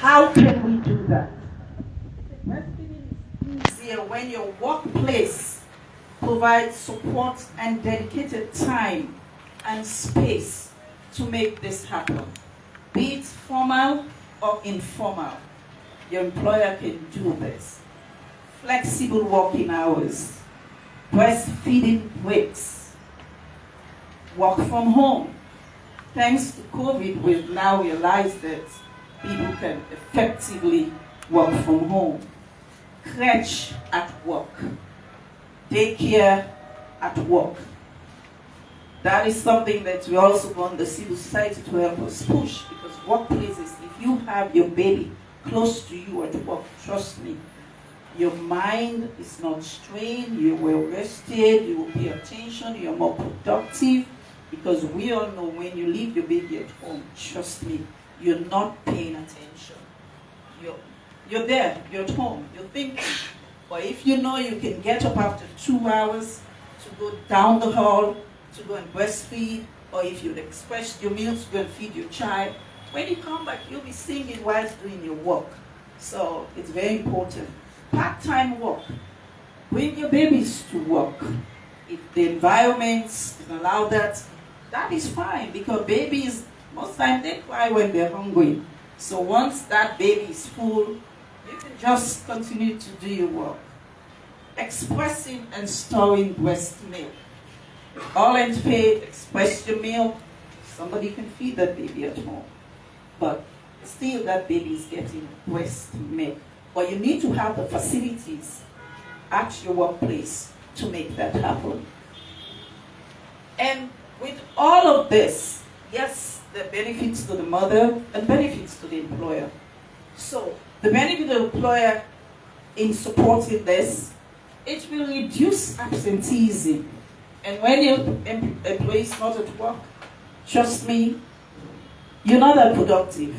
How can we do that? Breastfeeding is easier when your workplace provides support and dedicated time and space to make this happen. Be it formal or informal, your employer can do this. Flexible working hours, breastfeeding breaks, work from home. Thanks to COVID, we've now realized that people can effectively work from home. Crèche at work, daycare at work. That is something that we also want the civil society to help us push, because workplaces, if you have your baby close to you at work, trust me, your mind is not strained, you're well rested, you will pay attention, you're more productive, because we all know when you leave your baby at home, trust me, you're not paying attention. You're there, you're at home, you're thinking. But if you know you can get up after 2 hours to go down the hall, to go and breastfeed, or if you'd expressed your meals to go and feed your child, when you come back, you'll be singing while doing your work. So it's very important. Part-time work. Bring your babies to work. If the environment can allow that, that is fine, because babies, most times they cry when they're hungry. So once that baby is full, you can just continue to do your work. Expressing and storing breast milk. All unpaid, express your milk. Somebody can feed that baby at home. But still that baby is getting breast milk. But you need to have the facilities at your workplace to make that happen. And with all of this, yes, there are benefits to the mother and benefits to the employer. So the benefit of the employer in supporting this, it will reduce absenteeism. And when your employee is not at work, trust me, you're not that productive.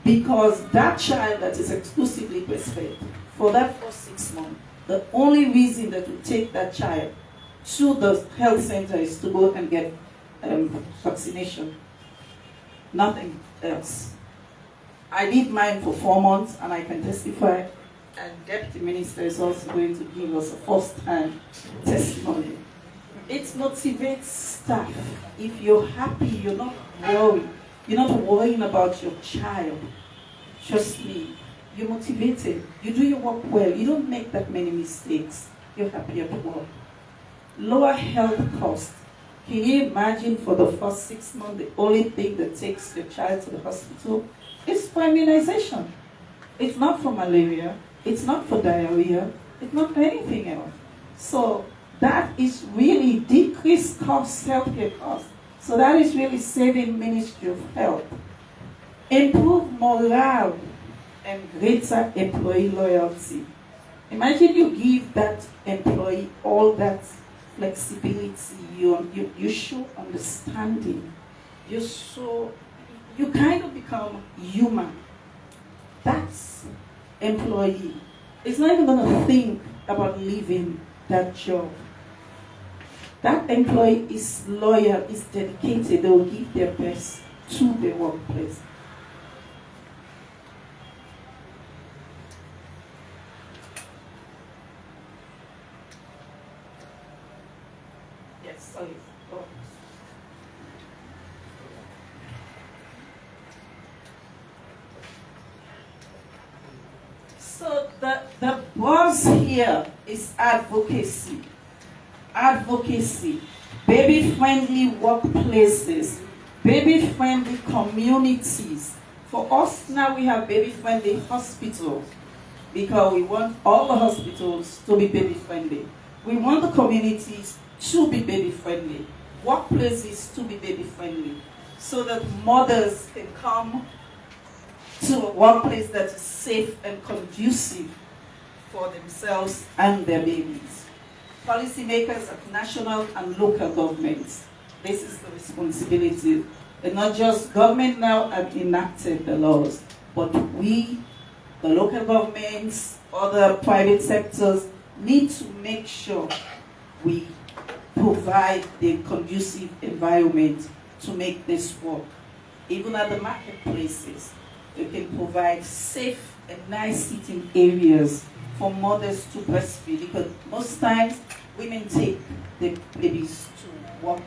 Because that child that is exclusively breastfed, for that first 6 months, the only reason that you take that child to the health center is to go and get vaccination. Nothing else. I did mine for 4 months, and I can testify, and Deputy Minister is also going to give us a first-hand testimony. It motivates staff. If you're happy, you're not worried. You're not worrying about your child. Trust me, you're motivated. You do your work well. You don't make that many mistakes. You're happy at work. Lower health costs. Can you imagine for the first 6 months, the only thing that takes your child to the hospital is for immunization. It's not for malaria. It's not for diarrhea. It's not for anything else. So that is really decreased costs, healthcare costs. So that is really saving Ministry of Health. Improve morale and greater employee loyalty. Imagine you give that employee all that flexibility, you show understanding, you kind of become human. That's employee. It's not even going to think about leaving that job. That employee is loyal, is dedicated, they will give their best to their workplace. Yes, sorry. Oh. So the buzz here is advocacy. Advocacy, baby-friendly workplaces, baby-friendly communities. For us now, we have baby-friendly hospitals because we want all the hospitals to be baby-friendly. We want the communities to be baby-friendly, workplaces to be baby-friendly, so that mothers can come to a workplace that is safe and conducive for themselves and their babies. Policymakers at national and local governments, this is the responsibility. And not just government now have enacted the laws, but we, the local governments, other private sectors, need to make sure we provide the conducive environment to make this work. Even at the marketplaces, we can provide safe and nice sitting areas for mothers to breastfeed, because most times women take the babies to work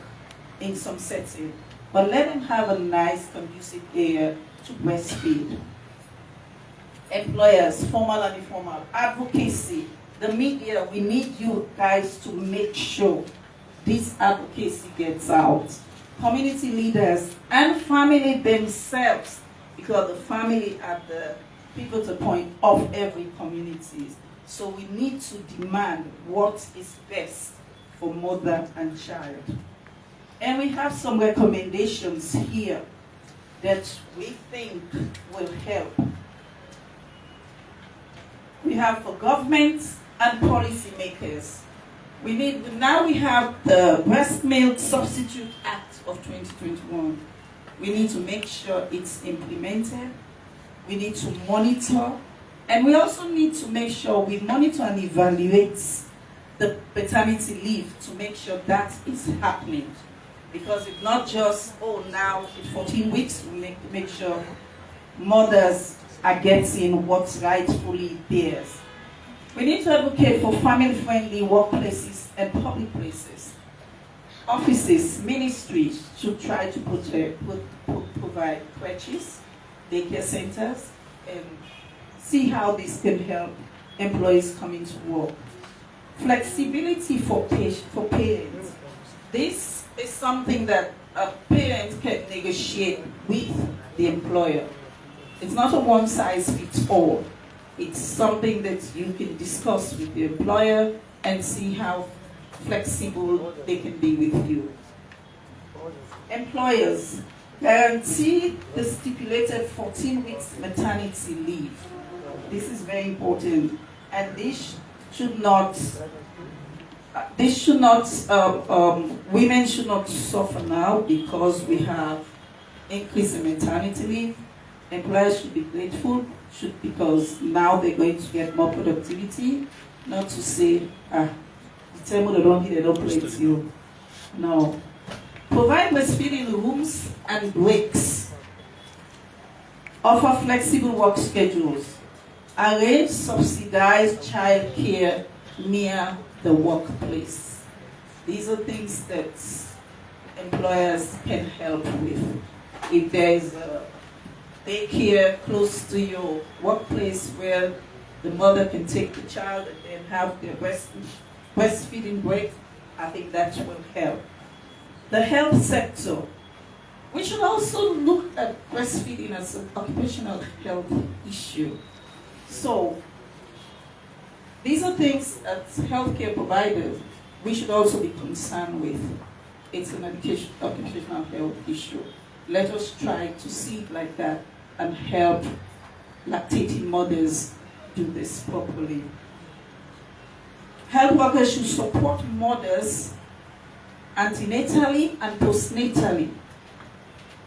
in some setting, but let them have a nice conducive area to breastfeed. Employers, formal and informal, advocacy, the media, we need you guys to make sure this advocacy gets out. Community leaders and family themselves, because the family are the pivotal point of every community. So we need to demand what is best for mother and child. And we have some recommendations here that we think will help. We have for government and policymakers. Now we have the Breast Milk Substitute Act of 2021. We need to make sure it's implemented. We need to monitor. And we also need to make sure we monitor and evaluate the paternity leave to make sure that is happening. Because it's not just, now in 14 weeks, we make sure mothers are getting what's rightfully theirs. We need to advocate for family-friendly workplaces and public places. Offices, ministries should try to provide crèches, daycare centers, and see how this can help employees coming to work. Flexibility for parents. This is something that a parent can negotiate with the employer. It's not a one-size-fits-all. It's something that you can discuss with the employer and see how flexible they can be with you. Employers, guarantee the stipulated 14 weeks maternity leave. This is very important, and women should not suffer now because we have increase in maternity leave. Employers should be grateful, because now they're going to get more productivity, not to say, the time they don't hit, they don't play with you. No. Provide breastfeeding rooms and breaks. Offer flexible work schedules. Arrange subsidized childcare near the workplace. These are things that employers can help with. If there is a daycare close to your workplace where the mother can take the child and then have their breastfeeding break, I think that will help. The health sector. We should also look at breastfeeding as an occupational health issue. So, these are things as healthcare providers we should also be concerned with. It's an occupational health issue. Let us try to see it like that and help lactating mothers do this properly. Health workers should support mothers antenatally and postnatally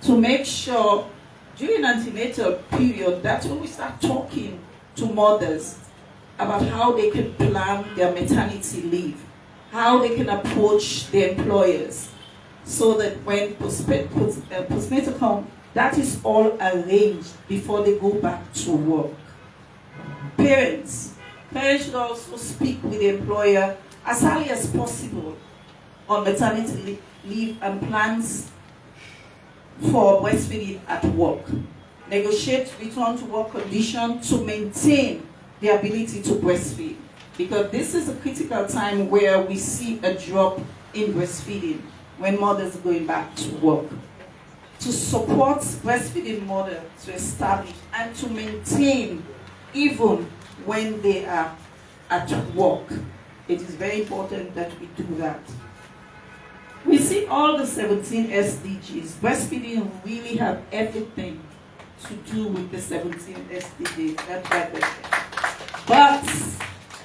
to make sure during antenatal period, that's when we start talking to mothers about how they can plan their maternity leave, how they can approach their employers, so that when postnatal comes, that is all arranged before they go back to work. Parents should also speak with the employer as early as possible on maternity leave and plans for breastfeeding at work. Negotiate return to work conditions to maintain the ability to breastfeed, because this is a critical time where we see a drop in breastfeeding when mothers are going back to work. To support breastfeeding mothers to establish and to maintain even when they are at work. It is very important that we do that. We see all the 17 SDGs. Breastfeeding really have everything to do with the 17 SDGs. That's right. But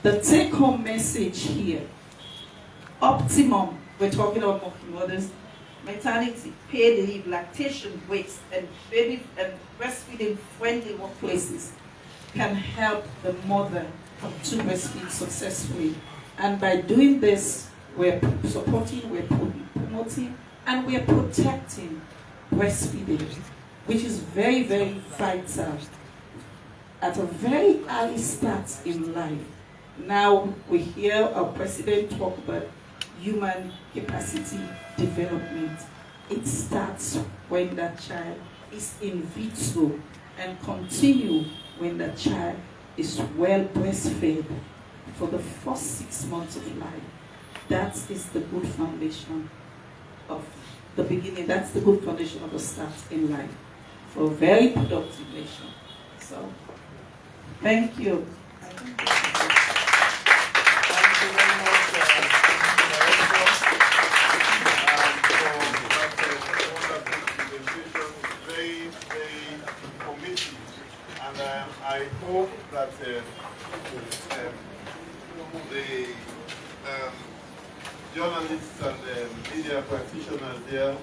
the take-home message here, optimum, we're talking about working mothers, maternity, paid leave, lactation breaks, and baby and breastfeeding friendly workplaces can help the mother to breastfeed successfully. And by doing this, we're supporting, we're promoting, and we're protecting breastfeeding. which is very, very vital at a very early start in life. Now we hear our president talk about human capacity development. It starts when that child is in vitro and continue when the child is well breastfed for the first 6 months of life. That is the good foundation of the beginning. That's the good foundation of the start in life for a very productive nation. So, thank you. Thank you very much, very, very informative. And I hope that the journalists and media practitioners there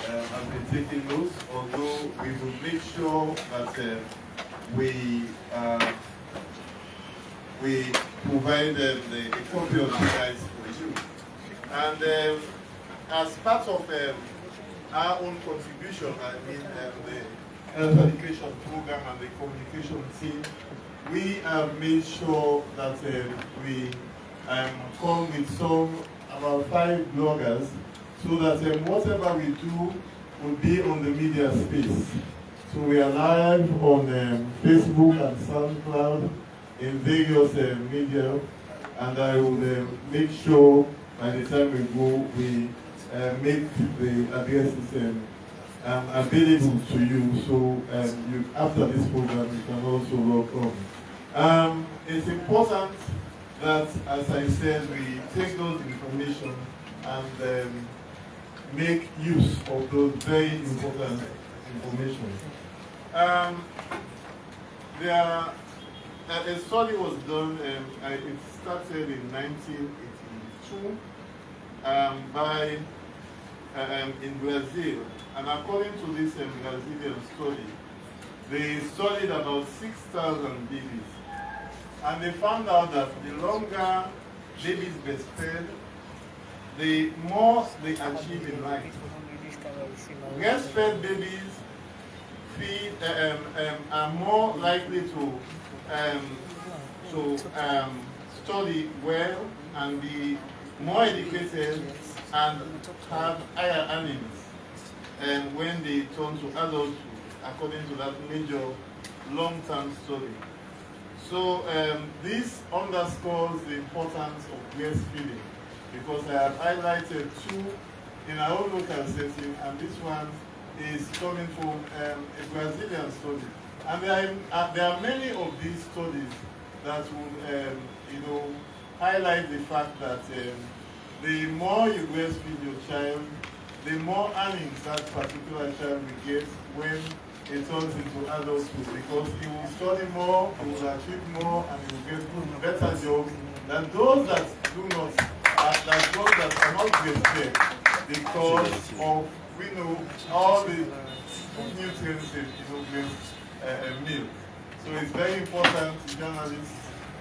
have been taking notes, although we will make sure that we provide a copy of the guides for you. And as part of our own contribution, I mean the health education program and the communication team, we have made sure that we come with about 5 bloggers, so that whatever we do will be on the media space. So we are live on Facebook and SoundCloud in various media, and I will make sure by the time we go, we make the addresses available to you. So after this program, you can also log on. It's important that, as I said, we take those information and make use of those very important information. A study was done, it started in 1982 in Brazil, and according to this Brazilian study, they studied about 6,000 babies, and they found out that the longer babies breastfed, the more they achieve in life. Breastfed babies are more likely to study well and be more educated and have higher earnings when they turn to adulthood, according to that major long-term study. So this underscores the importance of breastfeeding, because I have highlighted 2 in our own local setting, and this one is coming from a Brazilian study. And there are many of these studies that would highlight the fact that the more you breastfeed your child, the more earnings that particular child will get when it turns into adulthood, because he will study more, he will achieve more, and he will get better jobs than those that do not, those that are not breastfed, because of all the nutrients in breast milk. So it's very important, journalists,